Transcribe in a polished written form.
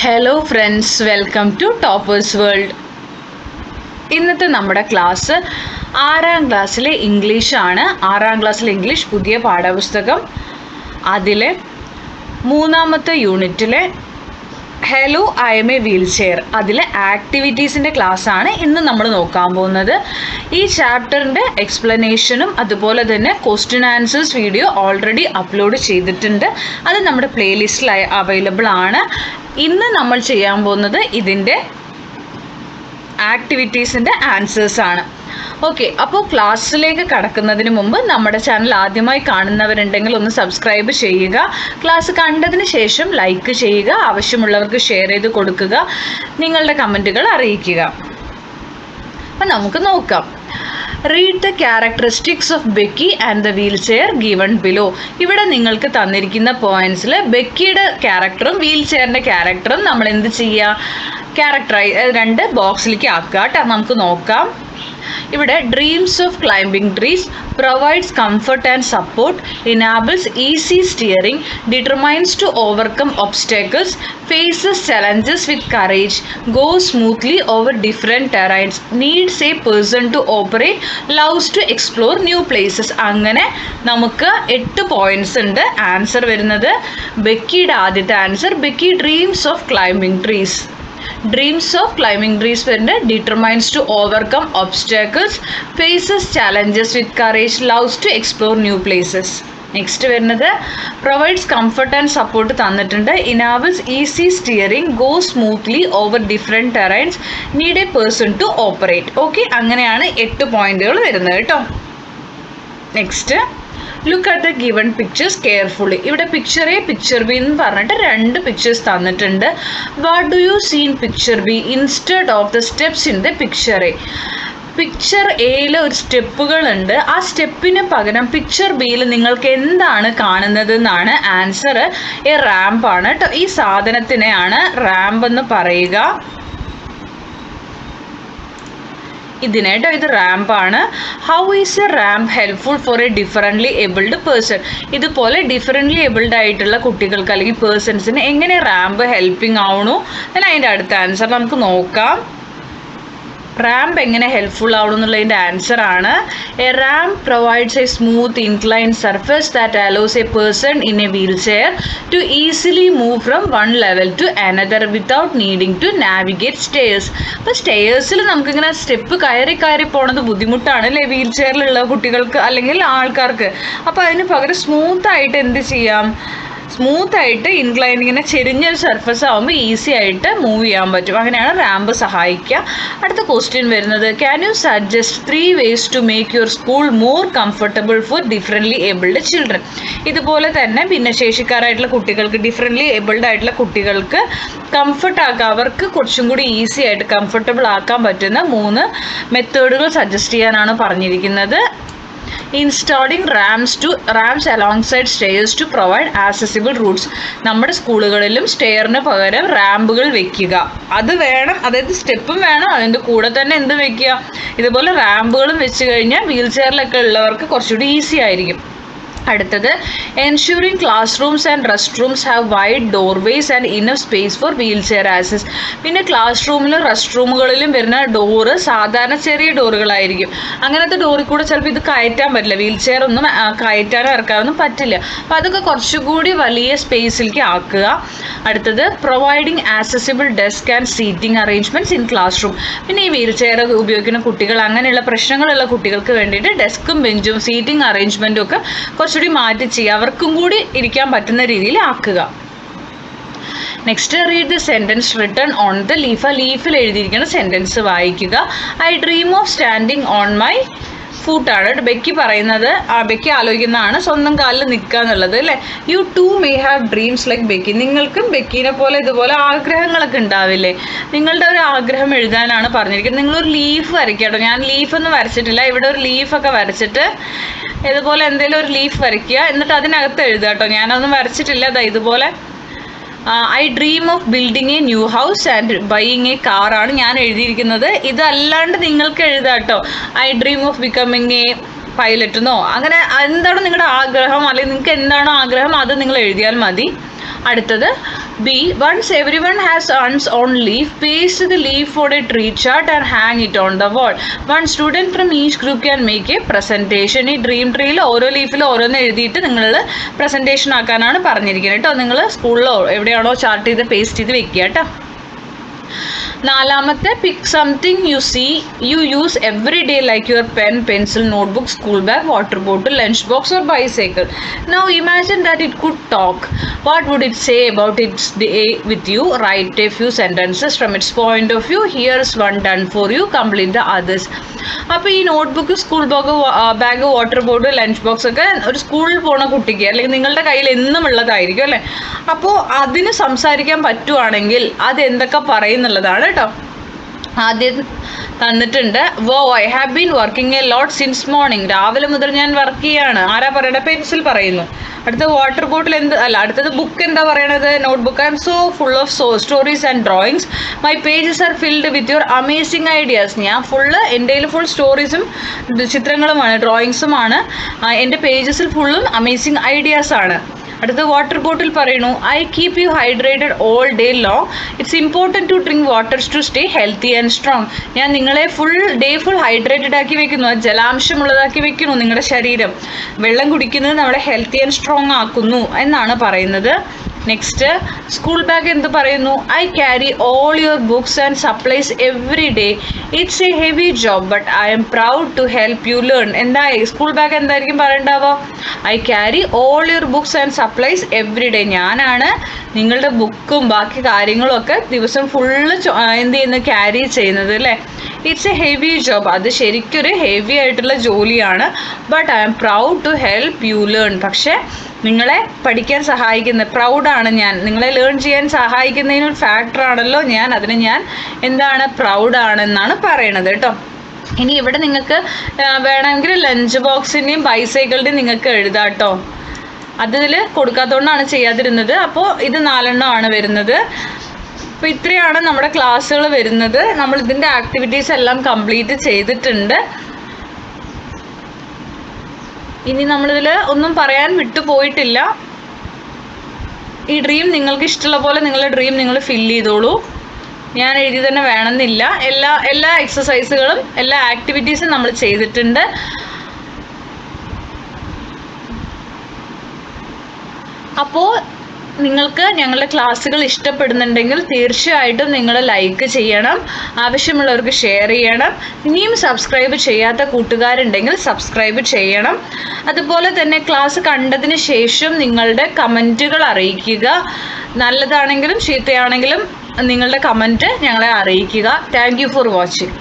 Hello friends, welcome to toppers world. ഇന്നത്തെ നമ്മുടെ class 6ാം ക്ലാസ്സിലെ ഇംഗ്ലീഷാണ്. 6ാം ക്ലാസ്സിലെ ഇംഗ്ലീഷ് പുതിയ പാഠപുസ്തകം, അതിലെ 3ാമത്തെ യൂണിറ്റിലെ hello I M A wheel chair, അതിലെ ആക്ടിവിറ്റീസിൻ്റെ ക്ലാസ്സാണ് ഇന്ന് നമ്മൾ നോക്കാൻ പോകുന്നത്. ഈ ചാപ്റ്ററിൻ്റെ എക്സ്പ്ലനേഷനും അതുപോലെ തന്നെ question answers video already upload ചെയ്തിട്ടുണ്ട്. അത് നമ്മുടെ പ്ലേലിസ്റ്റിൽ അവൈലബിൾ ആണ്. ഇന്ന് നമ്മൾ ചെയ്യാൻ പോകുന്നത് ഇതിൻ്റെ ആക്ടിവിറ്റീസിൻ്റെ ആൻസേഴ്സാണ്. ഓക്കെ, അപ്പോൾ ക്ലാസ്സിലേക്ക് കടക്കുന്നതിന് മുമ്പ് നമ്മുടെ ചാനൽ ആദ്യമായി കാണുന്നവരുണ്ടെങ്കിൽ ഒന്ന് സബ്സ്ക്രൈബ് ചെയ്യുക. ക്ലാസ് കണ്ടതിന് ശേഷം ലൈക്ക് ചെയ്യുക, ആവശ്യമുള്ളവർക്ക് ഷെയർ ചെയ്ത് കൊടുക്കുക, നിങ്ങളുടെ കമൻറ്റുകൾ അറിയിക്കുക. അപ്പം നമുക്ക് നോക്കാം. Read the characteristics of Becky and the wheel chair given below. ഇവിടെ നിങ്ങൾക്ക് തന്നിരിക്കുന്ന പോയിന്റ്സിൽ ബെക്കിയുടെ ക്യാരക്ടറും വീൽ ചെയറിൻ്റെ ക്യാരക്ടറും നമ്മൾ എന്ത് ചെയ്യുക, ക്യാരക്ടറായി 2 ബോക്സിലേക്ക് ആക്കുക കേട്ടോ. നമുക്ക് നോക്കാം. ഇവിടെ dreams of climbing trees, provides comfort and support, enables easy steering, determines to overcome obstacles, faces challenges with courage, goes smoothly over different terrains, needs a person to operate, loves to explore new places. അങ്ങനെ നമുക്ക് 8 points ഉണ്ട്. Answer വരുന്നത് ബെക്കിയുടെ ആദ്യത്തെ answer, Becky dreams of climbing trees. Dreams of climbing trees വരുന്നത് determines to overcome obstacles, faces challenges with courage, loves to explore new places. Next വരുന്നത് provides comfort and support തന്നിട്ടുണ്ട്. Enables easy steering, go smoothly over different terrains, need a person to operate. Okay, അങ്ങനെയാണ് 8 പോയിന്റുകൾ വരുന്നത് കേട്ടോ. Next, look at the given pictures carefully. ഇവിടെ picture A, picture B എന്ന് പറഞ്ഞിട്ട് 2 pictures തന്നിട്ടുണ്ട്. What do you see in picture B instead of the steps in the picture A? Picture എയിൽ ഒരു സ്റ്റെപ്പുകളുണ്ട്. ആ സ്റ്റെപ്പിന് പകരം പിക്ചർ ബിയിൽ നിങ്ങൾക്ക് എന്താണ് കാണുന്നത് എന്നാണ് ആൻസർ. എ റാമ്പാണ് കേട്ടോ. ഈ സാധനത്തിനെയാണ് റാമ്പ് എന്ന് പറയുക. ഇതിനായിട്ടോ ഇത് റാമ്പാണ്. How is a ramp helpful for a differently abled person? ഇതുപോലെ ഡിഫറൻ്റ്ലി ഏബിൾഡ് ആയിട്ടുള്ള കുട്ടികൾക്ക് അല്ലെങ്കിൽ പേഴ്സൺസിന് എങ്ങനെ റാമ്പ് ഹെൽപ്പിംഗ് ആവണു? അതിൻ്റെ അടുത്ത ആൻസർ നമുക്ക് നോക്കാം. റാമ്പ് എങ്ങനെ ഹെൽപ്ഫുൾ ആവണം എന്നുള്ളതിൻ്റെ ആൻസർ ആണ് a ramp provides a smooth incline surface that allows a person in a wheelchair to easily move from one level to another without needing to navigate stairs. അപ്പോൾ സ്റ്റെയർസിൽ നമുക്കിങ്ങനെ step കയറി പോണത് ബുദ്ധിമുട്ടാണ് അല്ലേ വീൽ ചെയറിലുള്ള കുട്ടികൾക്ക് അല്ലെങ്കിൽ ആൾക്കാർക്ക്. അപ്പോൾ അതിന് പകരം സ്മൂത്തായിട്ട് എന്ത് ചെയ്യാം, സ്മൂത്തായിട്ട് ഇൻക്ലൈൻ ഇങ്ങനെ ചെരിഞ്ഞൊരു സർഫസ് ആകുമ്പോൾ ഈസി ആയിട്ട് മൂവ് ചെയ്യാൻ പറ്റും. അങ്ങനെയാണ് റാമ്പ് സഹായിക്കുക. അടുത്ത ക്വസ്റ്റ്യൻ വരുന്നത് can you suggest 3 ways to make your school more comfortable for differently abled children? ഇതുപോലെ തന്നെ ഭിന്നശേഷിക്കാരായിട്ടുള്ള കുട്ടികൾക്ക്, ഡിഫറൻ്റ്ലി ഏബിൾഡ് ആയിട്ടുള്ള കുട്ടികൾക്ക് കംഫർട്ട് ആക്കുക, അവർക്ക് കുറച്ചും കൂടി ഈസി ആയിട്ട് കംഫർട്ടബിൾ ആക്കാൻ പറ്റുന്ന 3 മെത്തേഡുകൾ സജസ്റ്റ് ചെയ്യാനാണ് പറഞ്ഞിരിക്കുന്നത്. Installing ramps alongside stairs to provide accessible routes. നമ്മുടെ സ്കൂളുകളിലും സ്റ്റെയറിന് പകരം റാമ്പുകൾ വെക്കുക. അത് വേണം, അതായത് സ്റ്റെപ്പും വേണം, അതിൻ്റെ കൂടെ തന്നെ എന്ത് വെക്കുക, ഇതുപോലെ റാമ്പുകളും വെച്ച് കഴിഞ്ഞാൽ വീൽ ചെയറിലൊക്കെ ഉള്ളവർക്ക് കുറച്ചുകൂടി ഈസി ആയിരിക്കും. അടുത്തത് ensuring class rooms and rest rooms have wide doorways and enough space for wheel chair access. പിന്നെ ക്ലാസ് റൂമിലും റെസ്റ്റ് റൂമുകളിലും വരുന്ന ഡോറ് സാധാരണ ചെറിയ ഡോറുകളായിരിക്കും. അങ്ങനത്തെ ഡോറിൽ കൂടെ ചിലപ്പോൾ ഇത് കയറ്റാൻ പറ്റില്ല, വീൽ ചെയർ ഒന്നും കയറ്റാനോ ഇറക്കാനൊന്നും പറ്റില്ല. അപ്പോൾ അതൊക്കെ കുറച്ചുകൂടി വലിയ സ്പേസിലേക്ക് ആക്കുക. അടുത്തത് providing accessible desk and seating arrangements in class room. പിന്നെ ഈ വീൽ ചെയർ ഉപയോഗിക്കുന്ന കുട്ടികൾ, അങ്ങനെയുള്ള പ്രശ്നങ്ങളുള്ള കുട്ടികൾക്ക് വേണ്ടിയിട്ട് ഡെസ്കും ബെഞ്ചും സീറ്റിംഗ് അറേഞ്ച്മെൻറ്റും ഒക്കെ കുറച്ചുകൂടി മാറ്റി ചെയ്യുക, അവർക്കും കൂടി ഇരിക്കാൻ പറ്റുന്ന രീതിയിൽ ആക്കുക. Next, read the sentence written on the leaf. ആ ലീഫിൽ എഴുതിയിരിക്കുന്ന സെൻറ്റൻസ് വായിക്കുക. I dream of standing on my ഫൂട്ടാണ് ബെക്കി പറയുന്നത്. ബെക്കി ആലോചിക്കുന്നതാണ് സ്വന്തം കാലിൽ നിൽക്കുക എന്നുള്ളത് അല്ലേ. You too may have dreams like Becky. നിങ്ങൾക്കും ബെക്കിനെ പോലെ ഇതുപോലെ ആഗ്രഹങ്ങളൊക്കെ ഉണ്ടാവില്ലേ? നിങ്ങളുടെ ഒരു ആഗ്രഹം എഴുതാനാണ് പറഞ്ഞിരിക്കുന്നത്. നിങ്ങളൊരു ലീഫ് വരയ്ക്കുക കേട്ടോ. ഞാൻ ലീഫൊന്നും വരച്ചിട്ടില്ല. ഇവിടെ ഒരു ലീഫൊക്കെ വരച്ചിട്ട് ഇതുപോലെ എന്തെങ്കിലും ഒരു ലീഫ് വരയ്ക്കുക, എന്നിട്ട് അതിനകത്ത് എഴുതുക കേട്ടോ. ഞാനൊന്നും വരച്ചിട്ടില്ല. അതാ ഇതുപോലെ I dream of building a new house and buying a car ആണ് ഞാൻ എഴുതിയിരിക്കുന്നത്. ഇതല്ലാണ്ട് നിങ്ങൾക്ക് എഴുതാം കേട്ടോ. I dream of becoming a പൈലറ്റെന്നോ അങ്ങനെ എന്താണോ നിങ്ങളുടെ ആഗ്രഹം, അല്ലെങ്കിൽ നിങ്ങൾക്ക് എന്താണോ ആഗ്രഹം അത് നിങ്ങൾ എഴുതിയാൽ മതി. അടുത്തത് B. Once everyone has one's own leaf, paste the leaf on a tree chart and hang it on the wall. One student from each group can make a presentation. ഈ ഡ്രീം ട്രീയിൽ ഓരോ ലീഫിൽ ഓരോന്ന് എഴുതിയിട്ട് നിങ്ങൾ പ്രസൻറ്റേഷൻ ആക്കാനാണ് പറഞ്ഞിരിക്കുന്നത് കേട്ടോ. നിങ്ങൾ സ്കൂളിലോ എവിടെയാണോ ചാർട്ട് ചെയ്ത് പേസ്റ്റ് ചെയ്ത് വെക്കുക കേട്ടോ. നാലാമത്തെ, pick something you use every day like your pen, pencil, notebook, school bag, water bottle, lunch box or bicycle. Now imagine that it could talk. What would it say about its day with you? Write a few sentences from its point of view. Here's one done for you, complete the others. അപ്പോൾ ഈ notebook, school bag, water bottle, lunch box ഒക്കെ ഒരു സ്കൂളിൽ പോണ കുട്ടിക്ക് അല്ലെങ്കിൽ നിങ്ങളുടെ കയ്യിൽ എന്നും ഉള്ളതായിരിക്കും അല്ലേ. അപ്പോൾ അതിന് സംസാരിക്കാൻ പറ്റുവാണെങ്കിൽ അത് എന്തൊക്കെ പറയുന്നുള്ളതാണ് കേട്ടോ. ആദ്യം തന്നിട്ടുണ്ട്, I have been working a lot since morning. രാവിലെ മുതൽ ഞാൻ വർക്ക് ചെയ്യാണ്. ആരാ പറയണത്? പെൻസിൽ പറയുന്നു. അടുത്തത് വാട്ടർ ബോട്ടിൽ അടുത്തത് ബുക്ക് എന്താ പറയണത്? Notebook. I M so full of stories and drawings. My pages are filled with your amazing ideas. ഞാൻ എൻ്റെ കയ്യിൽ ഫുൾ സ്റ്റോറീസും ചിത്രങ്ങളുമാണ്, ഡ്രോയിങ്സുമാണ്. എൻ്റെ പേജസിൽ ഫുള്ളും അമേസിങ് ഐഡിയാസ് ആണ്. അടുത്ത വാട്ടർ ബോട്ടിൽ പറയുന്നു, I keep you hydrated all day long. It's important to drink waters to stay healthy and strong. ഞാൻ നിങ്ങളെ ഫുൾ ഹൈഡ്രേറ്റഡ് ആക്കി വെക്കുന്നു, ജലാംശമുള്ളതാക്കി വെക്കുന്നു. നിങ്ങളുടെ ശരീരം വെള്ളം കുടിക്കുന്നത് നമ്മളെ ഹെൽത്തി ആൻഡ് സ്ട്രോങ് ആക്കുന്നു എന്നാണ് പറയുന്നത്. നെക്സ്റ്റ്, സ്കൂൾ ബാഗ് എന്ത് പറയുന്നു? I carry all your books and supplies every day. It's a heavy job but I am proud to help you learn. School bag എന്തായിരിക്കും പറയണ്ടാവുക? I carry all your books and supplies every day. ഞാനാണ് നിങ്ങളുടെ ബുക്കും ബാക്കി കാര്യങ്ങളും ഒക്കെ ദിവസം full carry ചെയ്യുന്നത് അല്ലേ. It's a heavy job. അത് ശരിക്കൊരു ഹെവി ആയിട്ടുള്ള ജോലിയാണ്. But I am proud to help you learn. പക്ഷേ നിങ്ങളെ പഠിക്കാൻ സഹായിക്കുന്ന, പ്രൗഡാണ് ഞാൻ, നിങ്ങളെ ലേൺ ചെയ്യാൻ സഹായിക്കുന്നതിനൊരു ഫാക്ടറാണല്ലോ ഞാൻ. അതിന് ഞാൻ എന്താണ്? പ്രൗഡാണെന്നാണ് പറയണത് കേട്ടോ. ഇനി ഇവിടെ നിങ്ങൾക്ക് വേണമെങ്കിൽ ലഞ്ച് ബോക്സിൻ്റെയും ബൈസൈക്കിളിൻ്റെയും നിങ്ങൾക്ക് എഴുതാം കേട്ടോ. അതിൽ കൊടുക്കാത്തതുകൊണ്ടാണ് ചെയ്യാതിരുന്നത്. അപ്പോൾ ഇത് 4 വരുന്നത്. അപ്പോൾ ഇത്രയാണ് നമ്മുടെ ക്ലാസ്സുകൾ വരുന്നത്. നമ്മൾ ഇതിൻ്റെ ആക്ടിവിറ്റീസ് എല്ലാം കംപ്ലീറ്റ് ചെയ്തിട്ടുണ്ട്. ഇനി നമ്മളിതിൽ ഒന്നും പറയാൻ വിട്ടുപോയിട്ടില്ല. ഈ ഡ്രീം നിങ്ങൾക്ക് ഇഷ്ടമുള്ള പോലെ നിങ്ങളുടെ ഡ്രീം നിങ്ങൾ ഫില്ല് ചെയ്തോളൂ. ഞാൻ എഴുതി തന്നെ വേണമെന്നില്ല. എല്ലാ എക്സസൈസുകളും എല്ലാ ആക്ടിവിറ്റീസും നമ്മൾ ചെയ്തിട്ടുണ്ട്. അപ്പോൾ നിങ്ങൾക്ക് ഞങ്ങളുടെ ക്ലാസ്സുകൾ ഇഷ്ടപ്പെടുന്നുണ്ടെങ്കിൽ തീർച്ചയായിട്ടും നിങ്ങൾ ലൈക്ക് ചെയ്യണം, ആവശ്യമുള്ളവർക്ക് ഷെയർ ചെയ്യണം. ഇനിയും സബ്സ്ക്രൈബ് ചെയ്യാത്ത കൂട്ടുകാരുണ്ടെങ്കിൽ സബ്സ്ക്രൈബ് ചെയ്യണം. അതുപോലെ തന്നെ ക്ലാസ് കണ്ടതിന് ശേഷം നിങ്ങളുടെ കമൻറ്റുകൾ അറിയിക്കുക. നല്ലതാണെങ്കിലും ചീത്തയാണെങ്കിലും നിങ്ങളുടെ കമൻറ്റ് ഞങ്ങളെ അറിയിക്കുക. Thank you for watching.